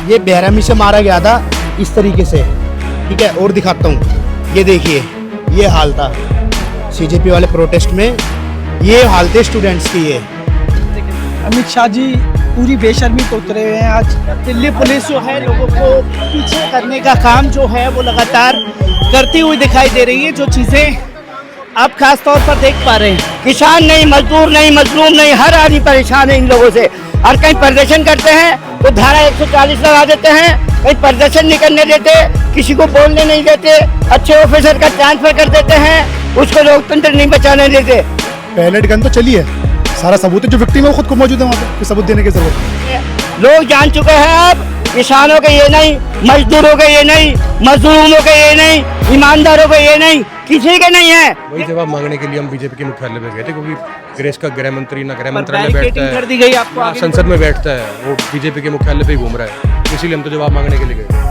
ये बेरहमी से मारा गया था इस तरीके से, ठीक है। और दिखाता हूँ, ये देखिए ये हाल था सीजेपी वाले प्रोटेस्ट में, ये हाल थे स्टूडेंट्स की। ये अमित शाह जी पूरी बेशर्मी पे उतरे हुए हैं आज। दिल्ली पुलिस जो है लोगों को पीछे करने का काम जो है वो लगातार करती हुई दिखाई दे रही है। जो चीज़ें आप खास तौर पर देख पा रहे हैं, किसान नहीं, मजदूर नहीं, मजलूम नहीं, हर आदमी परेशान है इन लोगों से। और कहीं प्रदर्शन करते हैं तो धारा 140 लगा देते हैं, कहीं प्रदर्शन नहीं करने देते, किसी को बोलने नहीं देते, अच्छे ऑफिसर का ट्रांसफर कर देते हैं, उसको लोकतंत्र नहीं बचाने देते। पैलेट गन तो चली है, सारा सबूत है, जो विक्टिम है वो खुद को मौजूद है वहाँ पे, सबूत देने की जरूरत है। लोग जान चुके हैं अब, किसानों के ये नहीं, मजदूरों के ये नहीं, मजलूमों के ये नहीं, ईमानदारों के ये नहीं, किसी के नहीं है। वही जवाब मांगने के लिए हम बीजेपी के मुख्यालय में गए थे, क्योंकि देश का गृह मंत्री ना गृह पर मंत्रालय बैठता बैरिकेडिंग कर है, दी गई आपको ना आगे संसद में बैठता है, वो बीजेपी के मुख्यालय पे ही घूम रहा है, इसीलिए हम तो जवाब मांगने के लिए गए।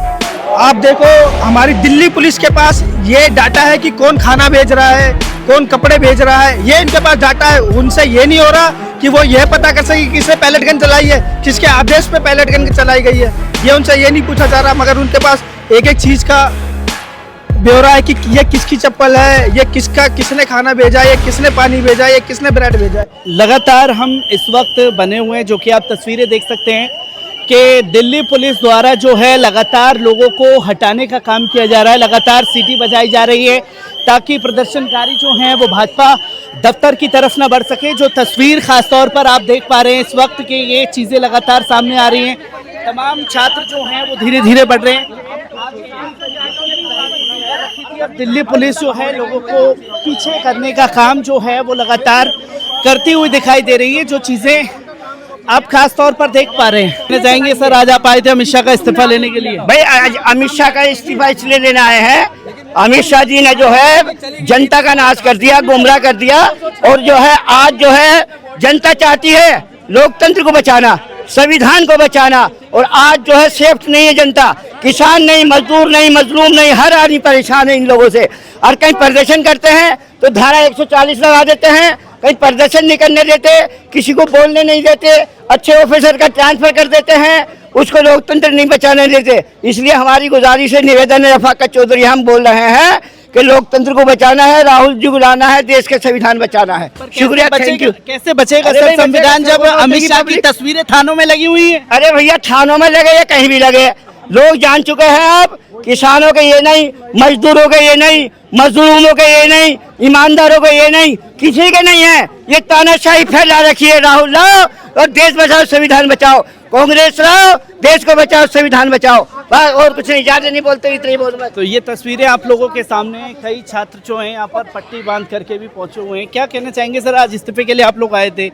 आप देखो हमारी दिल्ली पुलिस के पास ये डाटा है कि कौन खाना भेज रहा है, कौन कपड़े भेज रहा है, ये इनके पास डाटा है। उनसे ये नहीं हो रहा कि वो ये पता कर सके किसने पैलेट गन चलाई है, किसके आदेश पे पैलेट गन चलाई गई है, ये उनसे ये नहीं पूछा जा रहा। मगर उनके पास एक एक चीज का ब्यौरा है कि ये किसकी चप्पल है, ये किसका, किसने खाना भेजा, ये किसने पानी भेजा, ये किसने ब्रेड भेजा। लगातार हम इस वक्त बने हुए हैं, जो कि आप तस्वीरें देख सकते हैं कि दिल्ली पुलिस द्वारा जो है लगातार लोगों को हटाने का काम किया जा रहा है, लगातार सीटी बजाई जा रही है ताकि प्रदर्शनकारी जो हैं वो भाजपा दफ्तर की तरफ ना बढ़ सके। जो तस्वीर खास तौर पर आप देख पा रहे हैं इस वक्त की, ये चीज़ें लगातार सामने आ रही हैं। तमाम छात्र जो हैं वो धीरे धीरे बढ़ रहे हैं। अब दिल्ली पुलिस जो है लोगों को पीछे करने का काम जो है वो लगातार करती हुई दिखाई दे रही है। जो चीज़ें आप खास तौर पर देख पा रहे हैं। जाएंगे सर, आज आप आए थे अमित शाह का इस्तीफा लेने के लिए। भाई आज अमित शाह का इस्तीफा इसलिए लेने आए हैं, अमित शाह जी ने जो है जनता का नाश कर दिया, गुमराह कर दिया, और जो है आज जो है जनता चाहती है लोकतंत्र को बचाना, संविधान को बचाना, और आज जो है सेफ नहीं है जनता, किसान नहीं, मजदूर नहीं, मजलूम नहीं, हर आदमी परेशान है इन लोगों से। और कहीं प्रदर्शन करते हैं तो धारा 140 लगा देते हैं, कहीं प्रदर्शन नहीं करने देते, किसी को बोलने नहीं देते, अच्छे ऑफिसर का ट्रांसफर कर देते हैं, उसको लोकतंत्र नहीं बचाने देते। इसलिए हमारी गुजारिश है, निवेदन है रफाकत चौधरी, हम बोल रहे हैं कि लोकतंत्र को बचाना है, राहुल जी को लाना है, देश का संविधान बचाना है। शुक्रिया, थैंक यू। कैसे बचेगा सर संविधान जब अमित शाह की तस्वीरें थानों में लगी हुई है? अरे भैया थानों में लगे या कहीं भी लगे, लोग जान चुके हैं अब, किसानों के ये नहीं, मजदूरों के ये नहीं, मजलूमों के ये नहीं, ईमानदारों के ये नहीं, किसी के नहीं है। ये तानाशाही फैला रखी है, राहुल लाओ और देश बचाओ, संविधान बचाओ, कांग्रेस लाओ, देश को बचाओ, संविधान बचाओ, बस और कुछ नहीं, ज्यादा नहीं बोलते, इतना ही बोल। तो ये तस्वीरें आप लोगों के सामने हैं। कई छात्र जो हैं यहाँ पर पट्टी बांध करके भी पहुंचे हुए हैं। क्या कहना चाहेंगे सर, आज इस्तीफे के लिए आप लोग आए थे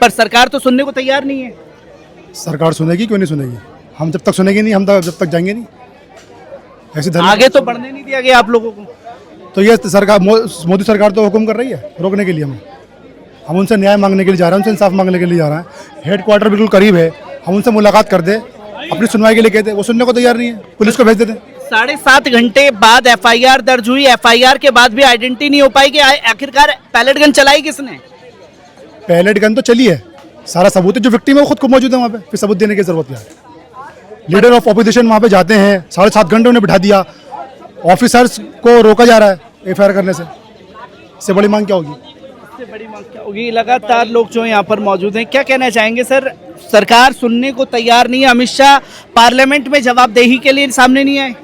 पर सरकार तो सुनने को तैयार नहीं है। सरकार सुनेगी, क्यों नहीं सुनेगी? हम जब तक सुनेंगे नहीं, हम जब तक जाएंगे नहीं। ऐसे आगे तो बढ़ने नहीं दिया गया आप लोगों को। तो ये सरकार, मोदी सरकार तो हुक्म कर रही है रोकने के लिए। हम उनसे न्याय मांगने के लिए जा रहे हैं, उनसे इंसाफ मांगने के लिए जा रहे हैं। हेडक्वार्टर बिल्कुल करीब है, हम उनसे मुलाकात कर दे, अपनी सुनवाई के लिए कहते, वो सुनने को तैयार नहीं है, पुलिस को भेज देते। 7.5 घंटे बाद FIR दर्ज हुई, FIR के बाद भी आइडेंटिटी नहीं हो पाई कि आखिरकार पैलेट गन चलाई किसने। पैलेट गन तो चली है, सारा सबूत है, जो विक्टिम है वो खुद को मौजूद है वहाँ पे, फिर सबूत देने की जरूरत क्या है? लीडर ऑफ ऑपोजिशन वहाँ पे जाते हैं, 7.5 घंटे उन्हें बिठा दिया, ऑफिसर्स को रोका जा रहा है FIR करने से। इससे बड़ी मांग क्या होगी? इससे बड़ी मांग क्या होगी? लगातार लोग जो यहाँ पर मौजूद हैं, क्या कहना चाहेंगे सर? सरकार सुनने को तैयार नहीं है। अमित शाह पार्लियामेंट में जवाबदेही के लिए सामने नहीं आए।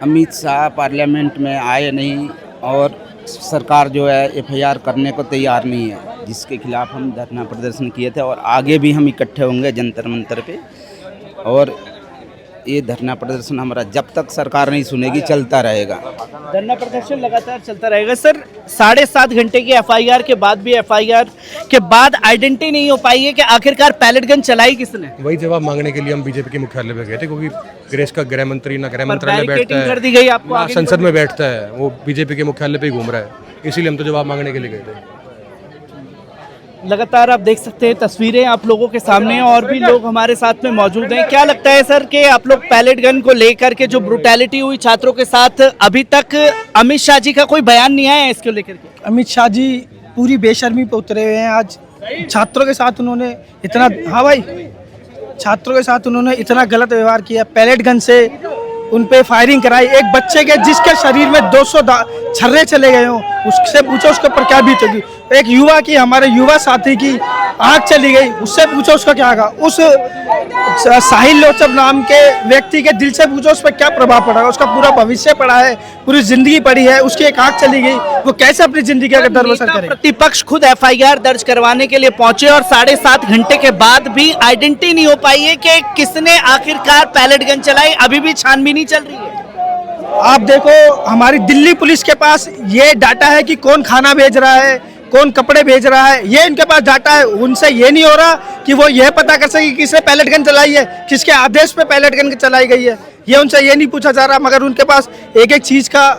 अमित शाह पार्लियामेंट में आए नहीं और सरकार जो है FIR करने को तैयार नहीं है, जिसके खिलाफ हम धरना प्रदर्शन किए थे और आगे भी हम इकट्ठे होंगे जंतर मंतर पे। और ये धरना प्रदर्शन हमारा जब तक सरकार नहीं सुनेगी चलता रहेगा। धरना प्रदर्शन लगातार चलता रहेगा सर। 7.5 घंटे की FIR के बाद भी FIR के बाद आइडेंटिटी नहीं हो पाई है कि आखिरकार पैलेट गन चलाई किसने। वही जवाब मांगने के लिए हम बीजेपी के मुख्यालय में गए थे, क्योंकि देश का गृह मंत्री ना गृह मंत्रालय बैठता है, कर दी गई आपको ना आगे संसद में बैठता है, वो बीजेपी के मुख्यालय पे ही घूम रहा है, इसीलिए हम तो जवाब मांगने के लिए गए थे। लगातार आप देख सकते हैं तस्वीरें आप लोगों के सामने, और भी लोग हमारे साथ में मौजूद हैं। क्या लगता है सर कि आप लोग पैलेट गन को लेकर के जो ब्रुटैलिटी हुई छात्रों के साथ, अभी तक अमित शाह जी का कोई बयान नहीं आया है इसको लेकर के? अमित शाह जी पूरी बेशर्मी पे उतरे हुए हैं आज। छात्रों के साथ उन्होंने इतना, हाँ भाई, छात्रों के साथ उन्होंने इतना गलत व्यवहार किया, पैलेट गन से उन पे फायरिंग कराई। एक बच्चे के जिसके शरीर में 200 छर्रे चले गए हों, उससे पूछो उसके ऊपर क्या बीतेगी। एक युवा की, हमारे युवा साथी की आँख चली गई, उससे पूछो उसका क्या होगा। उस साहिल लोचब नाम के व्यक्ति के दिल से पूछो उस पर क्या प्रभाव पड़ा। उसका पूरा भविष्य पड़ा है, पूरी जिंदगी पड़ी है, उसकी एक आँख चली गई, वो कैसे अपनी जिंदगी का दर बसर करेगा। प्रतिपक्ष खुद एफआईआर दर्ज करवाने के लिए पहुंचे और 7.5 घंटे के बाद भी आइडेंटिटी नहीं हो पाई है कि किसने आखिरकार पैलेट गन चलाई। अभी भी छानबीन चल रही है। आप देखो, हमारी दिल्ली पुलिस के पास ये डाटा है कि कौन खाना भेज रहा है, कौन कपड़े भेज रहा है, ये इनके पास डाटा है। उनसे ये नहीं हो रहा कि वो ये पता कर सके कि किसने पैलेट गन चलाई है, किसके आदेश पे पैलेट गन चलाई गई है, ये उनसे ये नहीं पूछा जा रहा। मगर उनके पास एक एक चीज़ का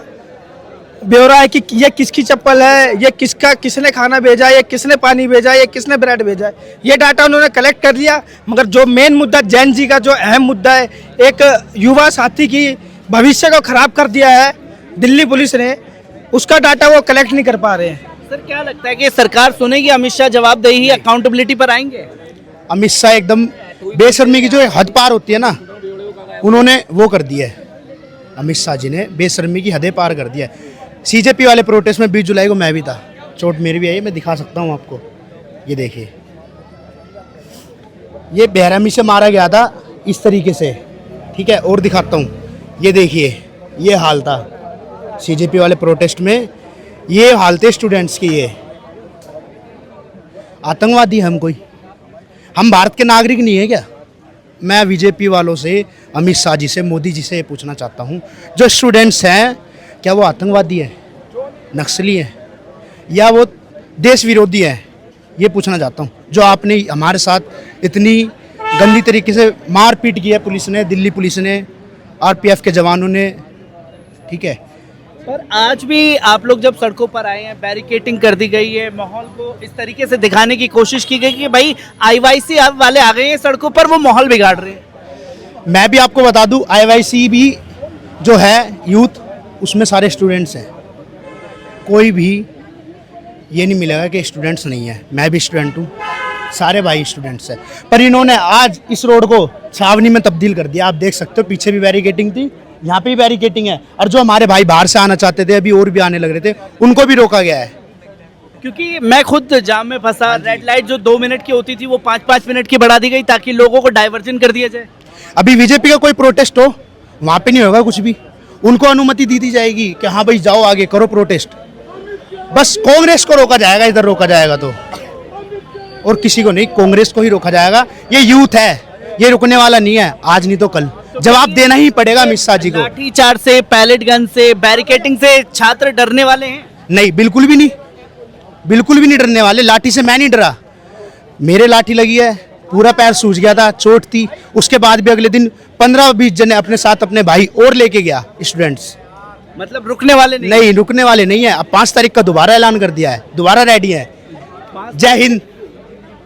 ब्यौरा है कि ये किसकी चप्पल है, ये किसने खाना भेजा, ये किसने पानी भेजा, ये किसने ब्रेड भेजा है, ये डाटा उन्होंने कलेक्ट कर लिया। मगर जो मेन मुद्दा, जैन जी का जो अहम मुद्दा है, एक युवा साथी की भविष्य को खराब कर दिया है दिल्ली पुलिस ने, उसका डाटा वो कलेक्ट नहीं कर पा रहे हैं। सर, क्या लगता है कि सरकार सुनेगी, अमित शाह जवाबदेही, अकाउंटेबिलिटी पर आएंगे? अमित शाह एकदम बेशर्मी की जो हद पार होती है ना, उन्होंने वो कर दिया है। अमित शाह जी ने बेशर्मी की हदें पार कर दिया है। सीजेपी वाले प्रोटेस्ट में 20 जुलाई को मैं भी था, चोट मेरी भी आई, मैं दिखा सकता हूँ आपको। ये देखिए, ये बेरहमी से मारा गया था इस तरीके से, ठीक है। और दिखाता हूँ, ये देखिए, ये हाल था सीजेपी वाले प्रोटेस्ट में, ये हाल थे स्टूडेंट्स की। ये आतंकवादी हम कोई, हम भारत के नागरिक नहीं है क्या? मैं बीजेपी वालों से, अमित शाह जी से, मोदी जी से ये पूछना चाहता हूँ, जो स्टूडेंट्स हैं क्या वो आतंकवादी हैं, नक्सली हैं, या वो देश विरोधी हैं? ये पूछना चाहता हूँ। जो आपने हमारे साथ इतनी गंदी तरीके से मारपीट की है पुलिस ने, दिल्ली पुलिस ने, आरपीएफ के जवानों ने, ठीक है। पर आज भी आप लोग जब सड़कों पर आए हैं, बैरिकेटिंग कर दी गई है, माहौल को इस तरीके से दिखाने की कोशिश की गई कि भाई आईवाईसी वाले आ गए हैं सड़कों पर, वो माहौल बिगाड़ रहे हैं। मैं भी आपको बता दूं, आईवाईसी भी जो है यूथ, उसमें सारे स्टूडेंट्स हैं। कोई भी ये नहीं मिलेगा कि स्टूडेंट्स नहीं है। मैं भी स्टूडेंट हूँ, सारे भाई स्टूडेंट्स हैं। पर इन्होंने आज इस रोड को छावनी में तब्दील कर दिया। आप देख सकते हो, पीछे भी बैरिकेटिंग थी, यहाँ पे भी बैरिकेटिंग है। और जो हमारे भाई बाहर से आना चाहते थे, अभी और भी आने लग रहे थे, उनको भी रोका गया है। क्योंकि मैं खुद जाम में फंसा, रेड लाइट जो 2 मिनट की होती थी वो 5-5 मिनट की बढ़ा दी गई ताकि लोगों को डाइवर्जन कर दिया जाए। अभी बीजेपी का कोई प्रोटेस्ट हो, वहाँ पे नहीं होगा कुछ भी, उनको अनुमति दी जाएगी कि हाँ भाई जाओ आगे करो प्रोटेस्ट। बस कांग्रेस को रोका जाएगा, इधर रोका जाएगा तो, और किसी को नहीं, कांग्रेस को ही रोका जाएगा। ये यूथ है, ये रुकने वाला नहीं है, आज नहीं तो कल जवाब देना ही पड़ेगा अमित शाह जी को। लाठीचार्ज से, पैलेट गन से, बैरिकेटिंग से छात्र डरने वाले हैं? नहीं, बिल्कुल भी नहीं, बिल्कुल भी नहीं डरने वाले। लाठी से मैं नहीं डरा, मेरे लाठी लगी है, पूरा पैर सूज गया था, चोट थी। उसके बाद भी अगले दिन 15-20 जने अपने साथ अपने भाई और लेके गया स्टूडेंट्स। मतलब रुकने वाले नहीं, रुकने वाले नहीं है। अब 5 तारीख का दोबारा ऐलान कर दिया है, दोबारा रेडी है। जय हिंद।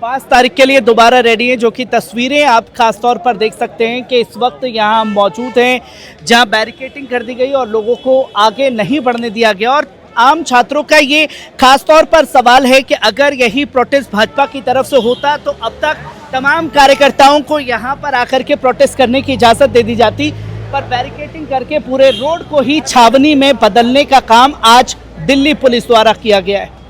5 तारीख के लिए दोबारा रेडी है, जो कि तस्वीरें आप खास तौर पर देख सकते हैं कि इस वक्त यहाँ मौजूद हैं, जहाँ बैरिकेटिंग कर दी गई और लोगों को आगे नहीं बढ़ने दिया गया। और आम छात्रों का ये खास तौर पर सवाल है कि अगर यही प्रोटेस्ट भाजपा की तरफ से होता तो अब तक तमाम कार्यकर्ताओं को यहाँ पर आकर के प्रोटेस्ट करने की इजाज़त दे दी जाती, पर बैरिकेटिंग करके पूरे रोड को ही छावनी में बदलने का काम आज दिल्ली पुलिस द्वारा किया गया है।